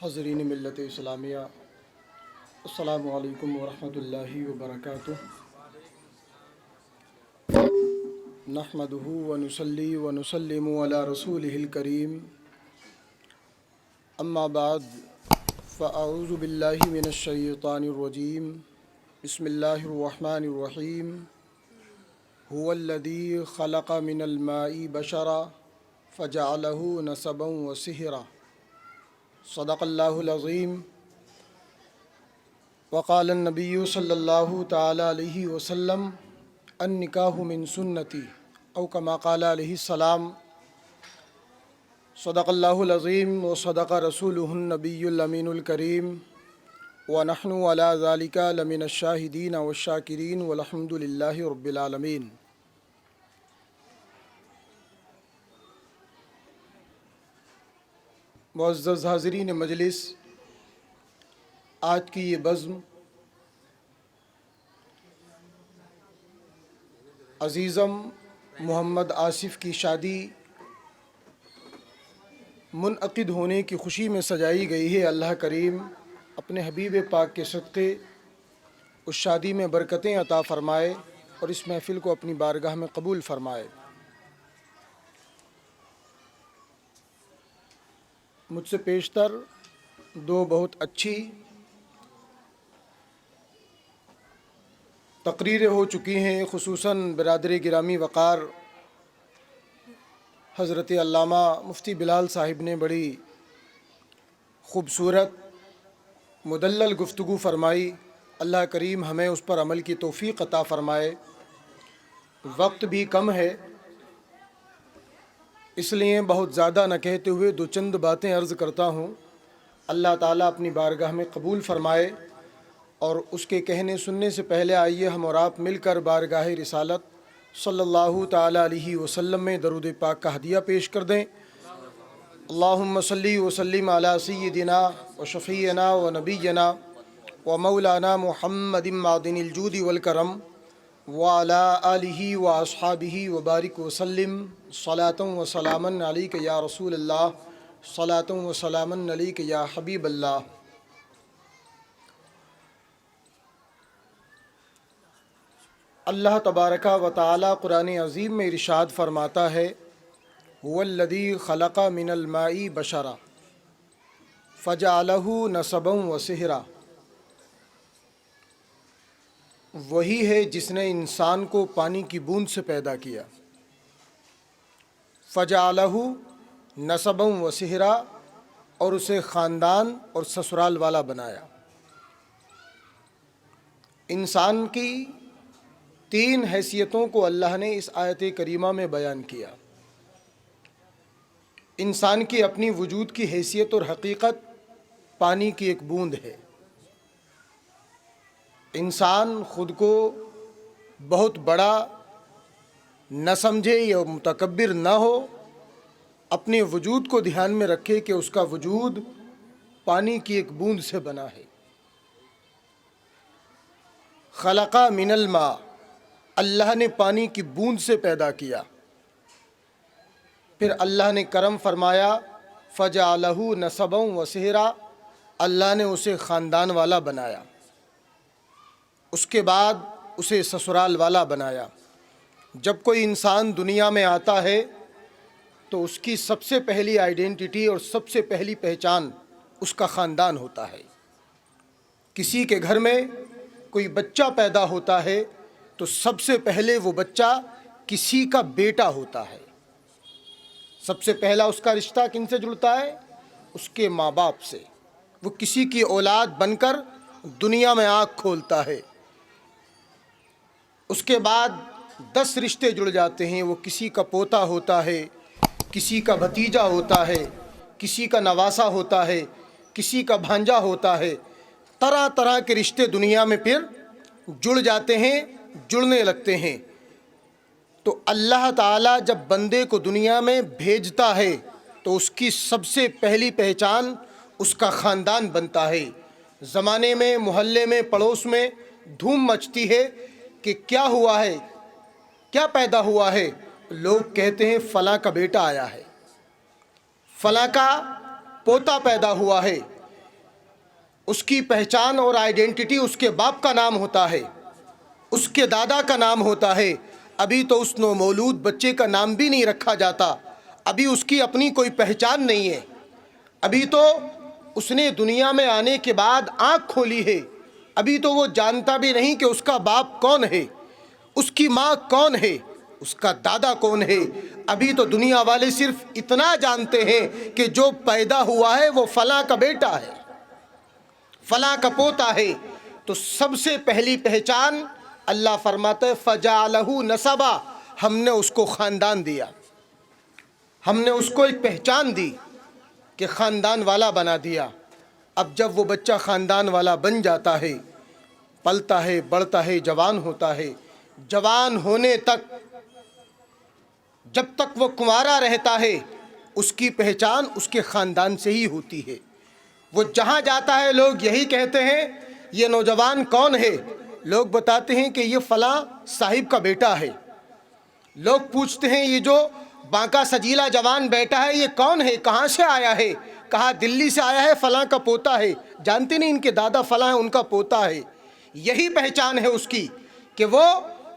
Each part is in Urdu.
حضرین ملت اسلامیہ، السلام علیکم ورحمۃ اللہ وبرکاتہ۔ نحمدہ ونصلی ونسلم علی رسولہ الکریم، اما بعد فاعوذ باللہ من الشیطان الرجیم، بسم اللہ الرحمن الرحیم۔ هو الذی خلق من الماء بشرا فجعلہ نسبا وصہرا، صدق اللہ العظیم۔ وقال النبی صلی اللہ تعالی علیہ وسلم النکاح من سنتی، او کما قال علیہ السلام۔ صدق اللہ العظیم وصدق رسولہ النبی الامین الکریم، ونحن علی ذلک لمن الشاہدین والشاکرین والحمد للہ رب العالمین۔ معزز حاضرین مجلس، آج کی یہ بزم عزیزم محمد آصف کی شادی منعقد ہونے کی خوشی میں سجائی گئی ہے۔ اللہ کریم اپنے حبیب پاک کے صدقے اس شادی میں برکتیں عطا فرمائے اور اس محفل کو اپنی بارگاہ میں قبول فرمائے۔ مجھ سے پیشتر دو بہت اچھی تقریریں ہو چکی ہیں، خصوصاً برادر گرامی وقار حضرت علامہ مفتی بلال صاحب نے بڑی خوبصورت مدلل گفتگو فرمائی۔ اللہ کریم ہمیں اس پر عمل کی توفیق عطا فرمائے۔ وقت بھی کم ہے، اس لیے بہت زیادہ نہ کہتے ہوئے دو چند باتیں عرض کرتا ہوں۔ اللہ تعالیٰ اپنی بارگاہ میں قبول فرمائے، اور اس کے کہنے سننے سے پہلے آئیے ہم اور آپ مل کر بارگاہ رسالت صلی اللہ تعالیٰ علیہ وسلم میں درود پاک کا ہدیہ پیش کر دیں۔ اللہم صلی وسلم علی سیدنا و شفیعنا و نبینا و مولانا محمد معدن الجود والکرم وعلی آلہ و اصحابہ وبارک وسلم، صلاۃ و سلاما علیک یا رسول اللہ، صلاۃ و سلاما علیک یا حبیب اللہ۔ اللہ تبارک و تعالی قرآن عظیم میں ارشاد فرماتا ہے، هو الذی خلق من الماء بشرا فجعلہ نسبا وصہرا۔ وہی ہے جس نے انسان کو پانی کی بوند سے پیدا کیا، فجعلہ نسبا وصہرا، اور اسے خاندان اور سسرال والا بنایا۔ انسان کی تین حیثیتوں کو اللہ نے اس آیت کریمہ میں بیان کیا۔ انسان کی اپنی وجود کی حیثیت اور حقیقت پانی کی ایک بوند ہے۔ انسان خود کو بہت بڑا نہ سمجھے یا متکبر نہ ہو، اپنے وجود کو دھیان میں رکھے کہ اس کا وجود پانی کی ایک بوند سے بنا ہے۔ خلق من الماء، اللہ نے پانی کی بوند سے پیدا کیا۔ پھر اللہ نے کرم فرمایا، فجعلہ نسبا وصہرا، اللہ نے اسے خاندان والا بنایا، اس کے بعد اسے سسرال والا بنایا۔ جب کوئی انسان دنیا میں آتا ہے تو اس کی سب سے پہلی آئیڈینٹی اور سب سے پہلی پہچان اس کا خاندان ہوتا ہے۔ کسی کے گھر میں کوئی بچہ پیدا ہوتا ہے تو سب سے پہلے وہ بچہ کسی کا بیٹا ہوتا ہے۔ سب سے پہلا اس کا رشتہ کن سے جڑتا ہے؟ اس کے ماں باپ سے۔ وہ کسی کی اولاد بن کر دنیا میں آنکھ کھولتا ہے۔ اس کے بعد 10 رشتے جڑ جاتے ہیں۔ وہ کسی کا پوتا ہوتا ہے، کسی کا بھتیجا ہوتا ہے، کسی کا نواسا ہوتا ہے، کسی کا بھانجا ہوتا ہے۔ طرح طرح کے رشتے دنیا میں پھر جڑ جاتے ہیں، جڑنے لگتے ہیں۔ تو اللہ تعالیٰ جب بندے کو دنیا میں بھیجتا ہے تو اس کی سب سے پہلی پہچان اس کا خاندان بنتا ہے۔ زمانے میں، محلے میں، پڑوس میں دھوم مچتی ہے کہ کیا ہوا ہے، کیا پیدا ہوا ہے۔ لوگ کہتے ہیں فلاں کا بیٹا آیا ہے، فلاں کا پوتا پیدا ہوا ہے۔ اس کی پہچان اور آئیڈینٹی اس کے باپ کا نام ہوتا ہے، اس کے دادا کا نام ہوتا ہے۔ ابھی تو اس نومولود بچے کا نام بھی نہیں رکھا جاتا، ابھی اس کی اپنی کوئی پہچان نہیں ہے، ابھی تو اس نے دنیا میں آنے کے بعد آنکھ کھولی ہے، ابھی تو وہ جانتا بھی نہیں کہ اس کا باپ کون ہے، اس کی ماں کون ہے، اس کا دادا کون ہے۔ ابھی تو دنیا والے صرف اتنا جانتے ہیں کہ جو پیدا ہوا ہے وہ فلاں کا بیٹا ہے، فلاں کا پوتا ہے۔ تو سب سے پہلی پہچان اللہ فرماتا ہے فَجَعَلَهُ نَسَبًا، ہم نے اس کو خاندان دیا، ہم نے اس کو ایک پہچان دی کہ خاندان والا بنا دیا۔ اب جب وہ بچہ خاندان والا بن جاتا ہے، پلتا ہے، بڑھتا ہے، جوان ہوتا ہے، جوان ہونے تک جب تک وہ کنوارا رہتا ہے اس کی پہچان اس کے خاندان سے ہی ہوتی ہے۔ وہ جہاں جاتا ہے لوگ یہی کہتے ہیں یہ نوجوان کون ہے، لوگ بتاتے ہیں کہ یہ فلاں صاحب کا بیٹا ہے۔ لوگ پوچھتے ہیں یہ جو بانکا سجیلا جوان بیٹا ہے یہ کون ہے، کہاں سے آیا ہے، کہا دلی سے آیا ہے، فلاں کا پوتا ہے۔ جانتے نہیں ان کے دادا فلاں ہیں، ان کا پوتا ہے۔ یہی پہچان ہے اس کی کہ وہ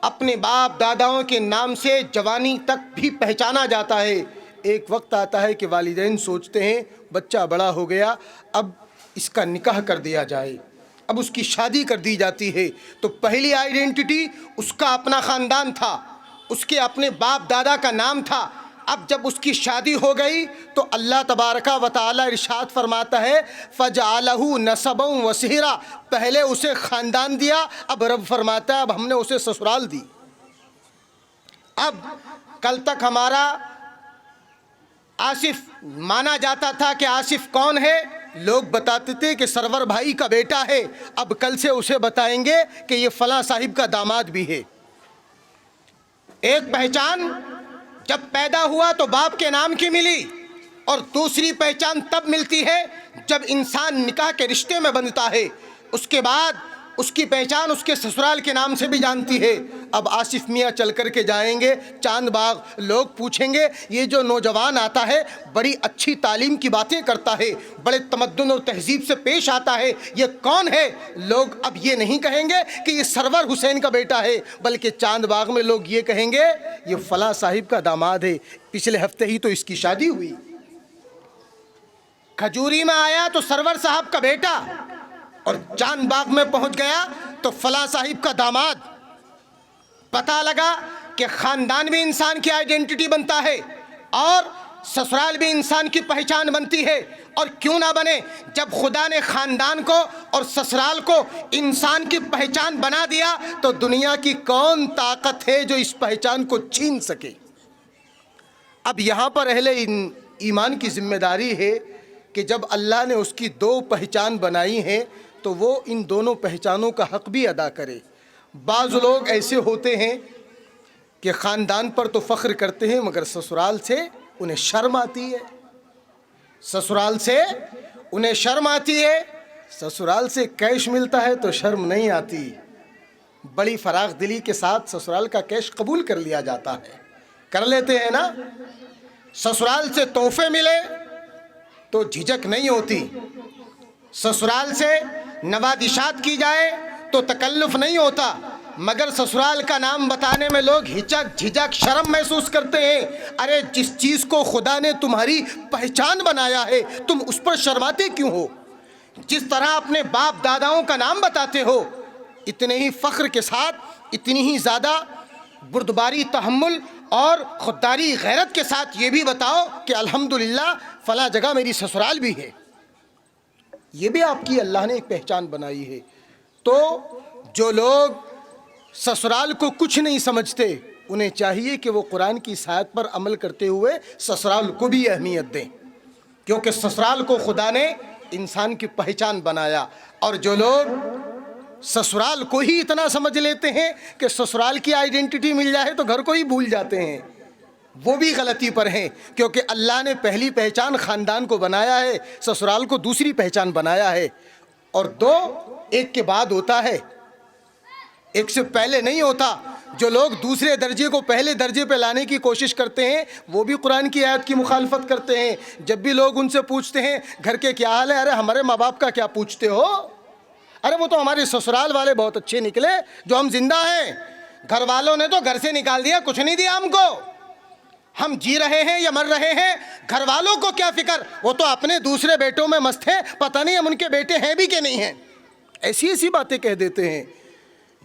اپنے باپ داداؤں کے نام سے جوانی تک بھی پہچانا جاتا ہے۔ ایک وقت آتا ہے کہ والدین سوچتے ہیں بچہ بڑا ہو گیا، اب اس کا نکاح کر دیا جائے، اب اس کی شادی کر دی جاتی ہے۔ تو پہلی آئیڈینٹی اس کا اپنا خاندان تھا، اس کے اپنے باپ دادا کا نام تھا۔ اب جب اس کی شادی ہو گئی تو اللہ تبارک و تعالی ارشاد فرماتا ہے فَجَعَلَهُ نَسَبًا وَصِهْرًا، پہلے اسے خاندان دیا، اب رب فرماتا ہے اب ہم نے اسے سسرال دی۔ اب کل تک ہمارا آصف مانا جاتا تھا کہ آصف کون ہے، لوگ بتاتے تھے کہ سرور بھائی کا بیٹا ہے، اب کل سے اسے بتائیں گے کہ یہ فلاں صاحب کا داماد بھی ہے۔ ایک پہچان جب پیدا ہوا تو باپ کے نام کی ملی، اور دوسری پہچان تب ملتی ہے جب انسان نکاح کے رشتے میں بنتا ہے، اس کے بعد اس کی پہچان اس کے سسرال کے نام سے بھی جانتی ہے۔ اب آصف میاں چل کر کے جائیں گے چاند باغ، لوگ پوچھیں گے یہ جو نوجوان آتا ہے بڑی اچھی تعلیم کی باتیں کرتا ہے، بڑے تمدن اور تہذیب سے پیش آتا ہے، یہ کون ہے؟ لوگ اب یہ نہیں کہیں گے کہ یہ سرور حسین کا بیٹا ہے، بلکہ چاند باغ میں لوگ یہ کہیں گے یہ فلاں صاحب کا داماد ہے، پچھلے ہفتے ہی تو اس کی شادی ہوئی۔ کھجوری میں آیا تو سرور صاحب کا بیٹا، اور چاند باغ میں پہنچ گیا تو فلاں صاحب کا داماد۔ پتہ لگا کہ خاندان بھی انسان کی آئیڈینٹی بنتا ہے اور سسرال بھی انسان کی پہچان بنتی ہے۔ اور کیوں نہ بنے، جب خدا نے خاندان کو اور سسرال کو انسان کی پہچان بنا دیا تو دنیا کی کون طاقت ہے جو اس پہچان کو چھین سکے؟ اب یہاں پر اہل ایمان کی ذمہ داری ہے کہ جب اللہ نے اس کی دو پہچان بنائی ہیں تو وہ ان دونوں پہچانوں کا حق بھی ادا کرے۔ بعض لوگ ایسے ہوتے ہیں کہ خاندان پر تو فخر کرتے ہیں مگر سسرال سے انہیں شرم آتی ہے، سسرال سے انہیں شرم آتی ہے، سسرال سے کیش ملتا ہے تو شرم نہیں آتی، بڑی فراخ دلی کے ساتھ سسرال کا کیش قبول کر لیا جاتا ہے، کر لیتے ہیں نا۔ سسرال سے تحفے ملے تو جھجک نہیں ہوتی، سسرال سے نوادشات کی جائے تو تکلف نہیں ہوتا، مگر سسرال کا نام بتانے میں لوگ ہچک جھجک شرم محسوس کرتے ہیں۔ ارے جس چیز کو خدا نے تمہاری پہچان بنایا ہے تم اس پر شرماتے کیوں ہو؟ جس طرح اپنے باپ داداؤں کا نام بتاتے ہو اتنے ہی فخر کے ساتھ، اتنی ہی زیادہ بردباری تحمل اور خودداری غیرت کے ساتھ یہ بھی بتاؤ کہ الحمدللہ فلاں جگہ میری سسرال بھی ہے۔ یہ بھی آپ کی اللہ نے ایک پہچان بنائی ہے۔ تو جو لوگ سسرال کو کچھ نہیں سمجھتے انہیں چاہیے کہ وہ قرآن کی سایت پر عمل کرتے ہوئے سسرال کو بھی اہمیت دیں، کیونکہ سسرال کو خدا نے انسان کی پہچان بنایا۔ اور جو لوگ سسرال کو ہی اتنا سمجھ لیتے ہیں کہ سسرال کی آئیڈینٹی مل جائے تو گھر کو ہی بھول جاتے ہیں، وہ بھی غلطی پر ہیں، کیونکہ اللہ نے پہلی پہچان خاندان کو بنایا ہے، سسرال کو دوسری پہچان بنایا ہے، اور دو ایک کے بعد ہوتا ہے، ایک سے پہلے نہیں ہوتا۔ جو لوگ دوسرے درجے کو پہلے درجے پہ لانے کی کوشش کرتے ہیں وہ بھی قرآن کی آیت کی مخالفت کرتے ہیں۔ جب بھی لوگ ان سے پوچھتے ہیں گھر کے کیا حال ہے، ارے ہمارے ماں باپ کا کیا پوچھتے ہو، ارے وہ تو ہمارے سسرال والے بہت اچھے نکلے جو ہم زندہ ہیں، گھر والوں نے تو گھر سے نکال دیا، کچھ نہیں دیا ہم کو، ہم جی رہے ہیں یا مر رہے ہیں، گھر والوں کو کیا فکر، وہ تو اپنے دوسرے بیٹوں میں مست ہیں، پتہ نہیں ہم ان کے بیٹے ہیں بھی کہ نہیں ہیں۔ ایسی ایسی باتیں کہہ دیتے ہیں،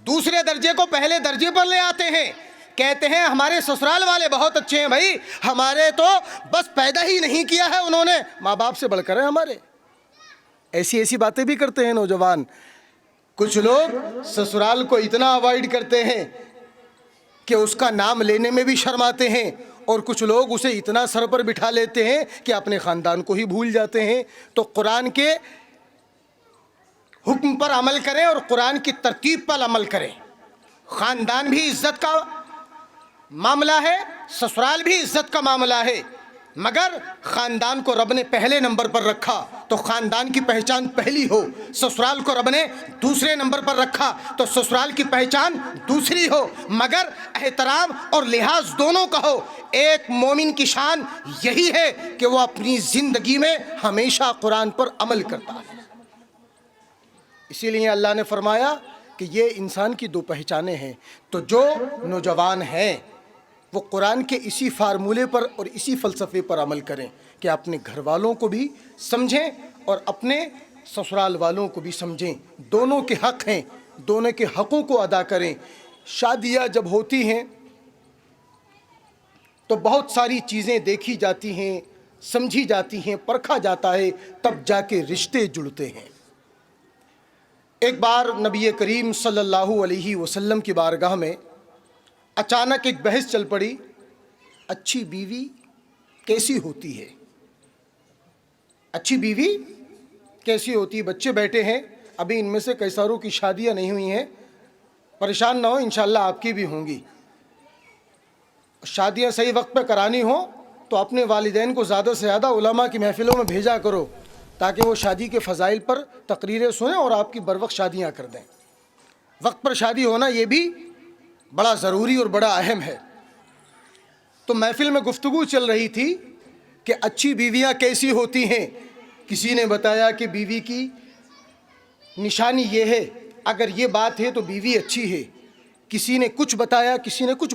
دوسرے درجے کو پہلے درجے پر لے آتے ہیں، کہتے ہیں ہمارے سسرال والے بہت اچھے ہیں، بھائی ہمارے تو بس پیدا ہی نہیں کیا ہے انہوں نے، ماں باپ سے بڑھ کر ہیں ہمارے۔ ایسی ایسی باتیں بھی کرتے ہیں نوجوان۔ کچھ لوگ سسرال کو اتنا اوائڈ کرتے ہیں کہ اس کا نام لینے میں بھی شرماتے ہیں، اور کچھ لوگ اسے اتنا سر پر بٹھا لیتے ہیں کہ اپنے خاندان کو ہی بھول جاتے ہیں۔ تو قرآن کے حکم پر عمل کریں اور قرآن کی ترتیب پر عمل کریں۔ خاندان بھی عزت کا معاملہ ہے، سسرال بھی عزت کا معاملہ ہے، مگر خاندان کو رب نے پہلے نمبر پر رکھا تو خاندان کی پہچان پہلی ہو، سسرال کو رب نے دوسرے نمبر پر رکھا تو سسرال کی پہچان دوسری ہو، مگر احترام اور لحاظ دونوں کا ہو۔ ایک مومن کی شان یہی ہے کہ وہ اپنی زندگی میں ہمیشہ قرآن پر عمل کرتا ہے۔ اسی لیے اللہ نے فرمایا کہ یہ انسان کی دو پہچانیں ہیں۔ تو جو نوجوان ہیں وہ قرآن کے اسی فارمولے پر اور اسی فلسفے پر عمل کریں کہ اپنے گھر والوں کو بھی سمجھیں اور اپنے سسرال والوں کو بھی سمجھیں، دونوں کے حق ہیں، دونوں کے حقوق کو ادا کریں۔ شادیاں جب ہوتی ہیں تو بہت ساری چیزیں دیکھی جاتی ہیں، سمجھی جاتی ہیں، پرکھا جاتا ہے، تب جا کے رشتے جڑتے ہیں۔ ایک بار نبی کریم صلی اللہ علیہ وسلم کی بارگاہ میں اچانک ایک بحث چل پڑی، اچھی بیوی کیسی ہوتی ہے، اچھی بیوی کیسی ہوتی ہے۔ بچے بیٹھے ہیں، ابھی ان میں سے کئی ساروں کی شادیاں نہیں ہوئی ہیں، پریشان نہ ہو، انشاءاللہ آپ کی بھی ہوں گی۔ شادیاں صحیح وقت پہ کرانی ہوں تو اپنے والدین کو زیادہ سے زیادہ علماء کی محفلوں میں بھیجا کرو تاکہ وہ شادی کے فضائل پر تقریریں سنیں اور آپ کی بروقت شادیاں کر دیں۔ وقت پر شادی ہونا یہ بھی بڑا ضروری اور بڑا اہم ہے۔ تو محفل میں گفتگو چل رہی تھی کہ اچھی بیویاں کیسی ہوتی ہیں۔ کسی نے بتایا کہ بیوی کی نشانی یہ ہے، اگر یہ بات ہے تو بیوی اچھی ہے۔ کسی نے کچھ بتایا، کسی نے کچھ